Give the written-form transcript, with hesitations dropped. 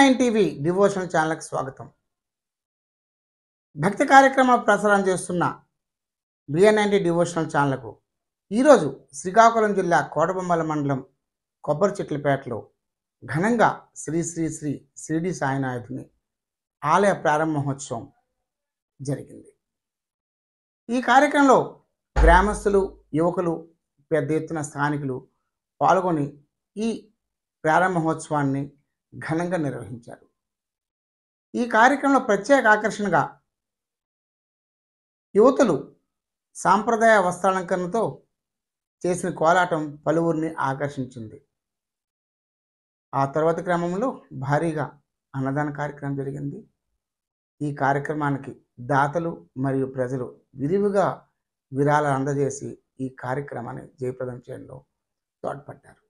BN9 TV devotional ఛానల్కి స్వాగతం. భక్తి కార్యక్రమ ప్రసారం చేస్తున్న BN9 డివోషనల్ ఛానల్కు ఈరోజు శ్రీకాకుళం జిల్లా కోటబొమ్మల మండలం కొబ్బరి చెట్లపేటలో ఘనంగా శ్రీ శ్రీ శ్రీ షిరిడి సాయినాథుని ఆలయ ప్రారంభ మహోత్సవం జరిగింది. ఈ కార్యక్రమంలో గ్రామస్తులు, యువకులు, పెద్ద ఎత్తున స్థానికులు పాల్గొని ఈ ప్రారంభ మహోత్సవాన్ని ఘనంగా నిర్వహించారు. ఈ కార్యక్రమంలో ప్రత్యేక ఆకర్షణగా యువతులు సాంప్రదాయ వస్త్రాలంకరణతో చేసిన కోలాటం పలువురిని ఆకర్షించింది. ఆ తర్వాత క్రమంలో భారీగా అన్నదాన కార్యక్రమం జరిగింది. ఈ కార్యక్రమానికి దాతలు మరియు ప్రజలు విరివిగా విరాళాలు అందజేసి ఈ కార్యక్రమాన్ని జయప్రదం చేయడంలో తోడ్పడ్డారు.